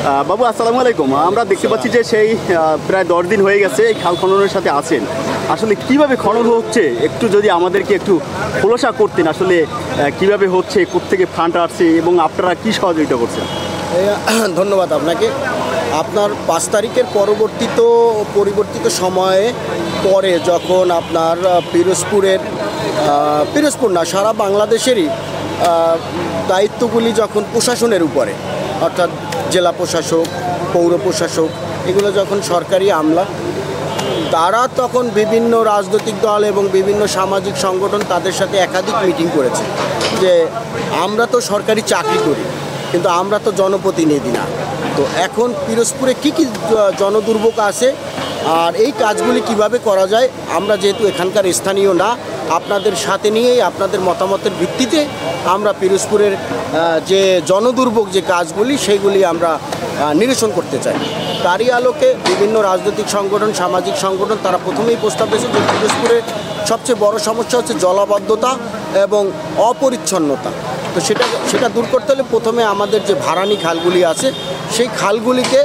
বাবু আসসালামু আলাইকুম। আমরা দেখতে পাচ্ছি যে সেই প্রায় 10 দিন হয়ে গেছে এই খাল খননের সাথে আছেন। আসলে কিভাবে খনন হচ্ছে একটু যদি আমাদেরকে একটু খোলাসা করতেন, আসলে কিভাবে হচ্ছে, কোত্থেকে ফান্ড আসছে এবং আপনারা কি সহযোগিতা করছেন? ধন্যবাদ আপনাকে। আপনার 5 তারিখের পরিবর্তিত সময়ে পরে যখন আপনার পিরোজপুর না সারা বাংলাদেশেরই দায়িত্বগুলি যখন প্রশাসনের উপরে, অর্থাৎ জেলা প্রশাসক, পৌর প্রশাসক, এগুলো যখন সরকারি আমলা, তারা তখন বিভিন্ন রাজনৈতিক দল এবং বিভিন্ন সামাজিক সংগঠন তাদের সাথে একাধিক মিটিং করেছে যে আমরা তো সরকারি চাকরি করি, কিন্তু আমরা তো জনপ্রতিনিধি না। তো এখন পিরোজপুরে কী জনদুর্ভোগ আছে আর এই কাজগুলি কিভাবে করা যায়, আমরা যেহেতু এখানকার স্থানীয় না, আপনাদের সাথে নিয়েই আপনাদের মতামতের ভিত্তিতে আমরা পিরোজপুরের যে জনদুর্ভোগ যে কাজগুলি সেইগুলি আমরা নিরসন করতে চাই। তারই আলোকে বিভিন্ন রাজনৈতিক সংগঠন, সামাজিক সংগঠন তারা প্রথমেই প্রস্তাব দিয়েছে যে পিরোজপুরের সবচেয়ে বড় সমস্যা হচ্ছে জলাবদ্ধতা এবং অপরিচ্ছন্নতা। তো সেটা দূর করতে হলে প্রথমে আমাদের যে ভাড়ানি খালগুলি আছে সেই খালগুলিকে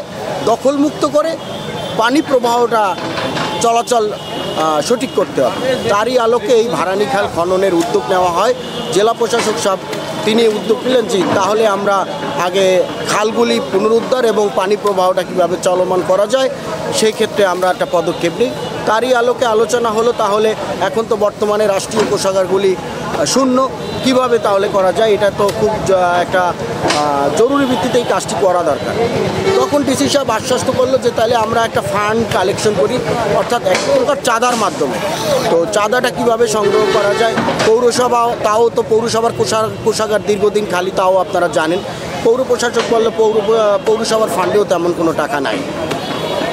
দখলমুক্ত করে পানি প্রবাহটা চলাচল সঠিক করতে হবে। তারই আলোকে এই ভাড়ানি খাল খননের উদ্যোগ নেওয়া হয়। জেলা প্রশাসক সাহেব তিনি উদ্যোগ নিলেন যে তাহলে আমরা আগে খালগুলি পুনরুদ্ধার এবং পানি প্রবাহটা কীভাবে চলমান করা যায় সেই ক্ষেত্রে আমরা একটা পদক্ষেপ নিই। তারই আলোকে আলোচনা হলো তাহলে এখন তো বর্তমানে রাষ্ট্রীয় কোষাগারগুলি শূন্য, কিভাবে তাহলে করা যায়, এটা তো খুব একটা জরুরি ভিত্তিতে এই কাজটি করা দরকার। তখন ডিসি সাহেব আশ্বস্ত করলো যে তাহলে আমরা একটা ফান্ড কালেকশন করি, অর্থাৎ এক প্রকার চাঁদার মাধ্যমে। তো চাঁদাটা কিভাবে সংগ্রহ করা যায়, পৌরসভা, তাও তো পৌরসভার কোষাগার দীর্ঘদিন খালি, তাও আপনারা জানেন। পৌর প্রশাসক বললে পৌরসভার ফান্ডেও তেমন কোনো টাকা নাই।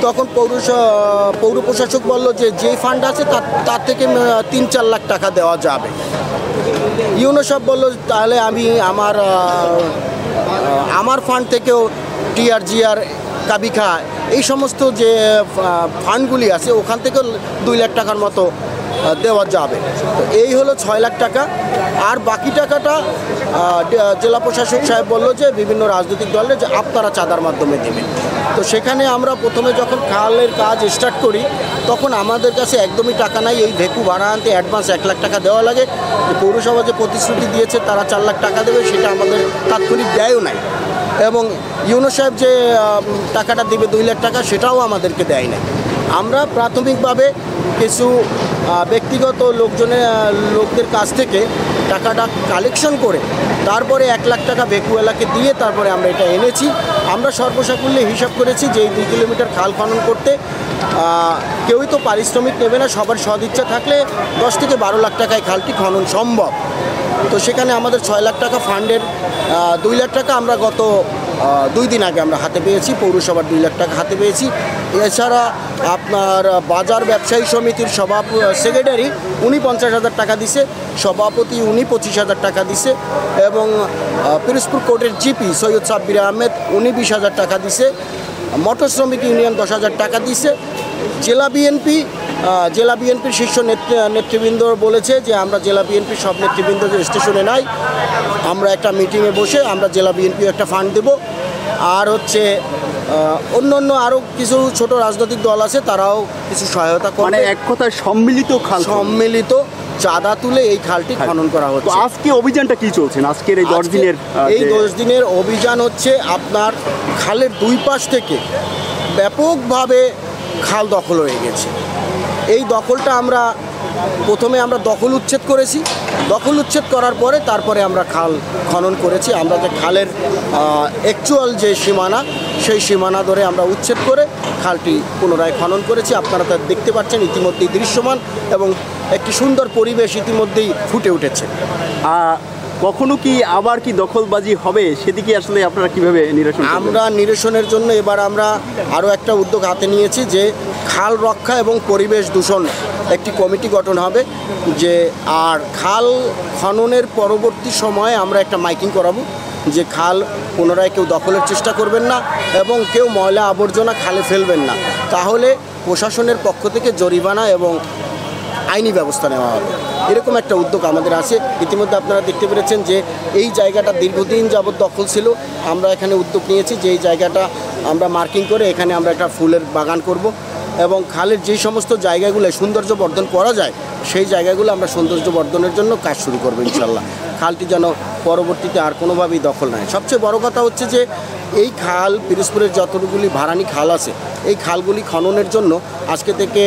তখন পৌর প্রশাসক বললো যে ফান্ড আছে তার থেকে 3-4 লাখ টাকা দেওয়া যাবে। ইউনো সাহেব বললো তাহলে আমি আমার ফান্ড থেকেও টিআরজিআর, কাবিখা, এই সমস্ত যে ফান্ডগুলি আছে ওখান থেকেও 2 লাখ টাকার মতো দেওয়া যাবে। তো এই হলো 6 লাখ টাকা। আর বাকি টাকাটা জেলা প্রশাসক সাহেব বললো যে বিভিন্ন রাজনৈতিক দলে যে আপনারা চাঁদার মাধ্যমে দেবেন। তো সেখানে আমরা প্রথমে যখন খালের কাজ স্টার্ট করি তখন আমাদের কাছে একদমই টাকা নাই। এই ভেকু ভাড়া আনতে অ্যাডভান্স 1 লাখ টাকা দেওয়া লাগে। পৌরসভা যে প্রতিশ্রুতি দিয়েছে তারা 4 লাখ টাকা দেবে, সেটা আমাদের তাৎক্ষণিক দেয়ও নাই। এবং ইউনো সাহেব যে টাকাটা দেবে 2 লাখ টাকা, সেটাও আমাদেরকে দেয় না। আমরা প্রাথমিকভাবে কিছু ব্যক্তিগত লোকদের কাছ থেকে টাকাটা কালেকশন করে তারপরে 1 লাখ টাকা ভেকুয়ালাকে দিয়ে তারপরে আমরা এটা এনেছি। আমরা সর্বসাকুল্যে হিসাব করেছি যে এই 2 কিলোমিটার খাল খনন করতে কেউই তো পারিশ্রমিক নেবে না, সবার সদিচ্ছা থাকলে 10 থেকে 12 লাখ টাকায় খালটি খনন সম্ভব। তো সেখানে আমাদের 6 লাখ টাকা ফান্ডের 2 লাখ টাকা আমরা গত 2 দিন আগে আমরা হাতে পেয়েছি, পৌরসভার 2 লাখ টাকা হাতে পেয়েছি। এছাড়া আপনার বাজার ব্যবসায়ী সমিতির সেক্রেটারি উনি 50,000 টাকা দিছে, সভাপতি উনি 25,000 টাকা দিছে, এবং পিরোজপুর কোর্টের জিপি সৈয়দ সাব্বির আহমেদ উনি 20,000 টাকা দিছে, মোটর শ্রমিক ইউনিয়ন 10,000 টাকা দিছে। জেলা বিএনপির শীর্ষ নেতৃবৃন্দ বলেছে যে আমরা জেলা বিএনপির সব নেতৃবৃন্দ যে স্টেশনে নাই, আমরা একটা মিটিংয়ে বসে আমরা জেলা বিএনপি একটা ফান্ড দেব। আর হচ্ছে অন্য আরও কিছু ছোট রাজনৈতিক দল আছে, তারাও কিছু সহায়তা করে। মানে এক কথায় সম্মিলিত চাঁদা তুলে এই খালটি খনন করা হচ্ছে। আজকে অভিযানটা কি চলছে? আজকের এই 10 দিনের অভিযান হচ্ছে আপনার খালের 2 পাশ থেকে ব্যাপকভাবে খাল দখল হয়ে গেছে। এই দখলটা প্রথমে আমরা দখল উচ্ছেদ করেছি। দখল উচ্ছেদ করার পরে তারপরে আমরা খাল খনন করেছি। আমরা যে খালের অ্যাকচুয়াল যে সীমানা, সেই সীমানা ধরে আমরা উচ্ছেদ করে খালটি পুনরায় খনন করেছি। আপনারা তা দেখতে পাচ্ছেন ইতিমধ্যেই দৃশ্যমান, এবং একটি সুন্দর পরিবেশ ইতিমধ্যেই ফুটে উঠেছে। কখনো কি আবার কি দখলবাজি হবে, সেদিকে আসলে আপনারা কিভাবে নিরসন? আমরা নিরসনের জন্য এবার আমরা আরও একটা উদ্যোগ হাতে নিয়েছি যে খাল রক্ষা এবং পরিবেশ দূষণ একটি কমিটি গঠন হবে। আর খাল খননের পরবর্তী সময়ে আমরা একটা মাইকিং করাবো যে খাল পুনরায় কেউ দখলের চেষ্টা করবেন না এবং কেউ ময়লা আবর্জনা খালে ফেলবেন না, তাহলে প্রশাসনের পক্ষ থেকে জরিমানা এবং আইনি ব্যবস্থা নেওয়া হবে। এরকম একটা উদ্যোগ আমাদের আছে। ইতিমধ্যে আপনারা দেখতে পেরেছেন যে এই জায়গাটা দীর্ঘদিন যাবৎ দখল ছিল। আমরা এখানে উদ্যোগ নিয়েছি যে এই জায়গাটা আমরা মার্কিং করে এখানে আমরা একটা ফুলের বাগান করব এবং খালের যে সমস্ত জায়গাগুলো সৌন্দর্য বর্ধন করা যায় সেই জায়গাগুলো আমরা সৌন্দর্য বর্ধনের জন্য কাজ শুরু করবো ইনশাল্লাহ। খালটি যেন পরবর্তীতে আর কোনোভাবেই দখল নেয়। সবচেয়ে বড় কথা হচ্ছে যে এই খাল পিরোজপুরের যতগুলি ভাড়ানি খাল আছে এই খালগুলি খননের জন্য আজকে থেকে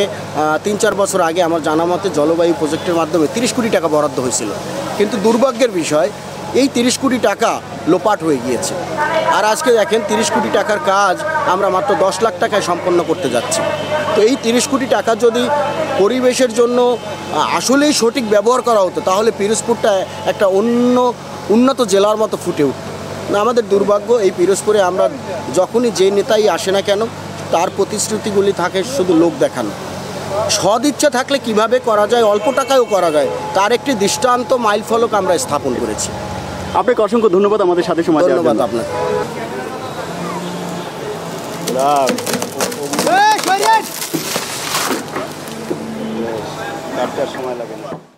3-4 বছর আগে আমার জানা মতে জলবায়ু প্রজেক্টের মাধ্যমে 30 কোটি টাকা বরাদ্দ হয়েছিল, কিন্তু দুর্ভাগ্যের বিষয় এই 30 কোটি টাকা লোপাট হয়ে গিয়েছে। আর আজকে দেখেন 30 কোটি টাকার কাজ আমরা মাত্র 10 লাখ টাকায় সম্পন্ন করতে যাচ্ছি। তো এই 30 কোটি টাকা যদি পরিবেশের জন্য আসলেই সঠিক ব্যবহার করা হতো তাহলে পিরোজপুরটা একটা উন্নত জেলার মতো ফুটে উঠত না। আমাদের দুর্ভাগ্য এই পিরোজপুরে আমরা যখনই যে নেতাই আসে না কেন তার প্রতিশ্রুতিগুলি থাকে শুধু লোক দেখানো। সদ ইচ্ছা থাকলে কিভাবে করা যায়, অল্প টাকায়ও করা যায়, তার একটি দৃষ্টান্ত মাইল ফলক আমরা স্থাপন করেছি। আপনাকে অসংখ্য ধন্যবাদ আমাদের সাথে সময় দেওয়ার ধন্যবাদ জন্য। আপনাকে। সময় লাগে না।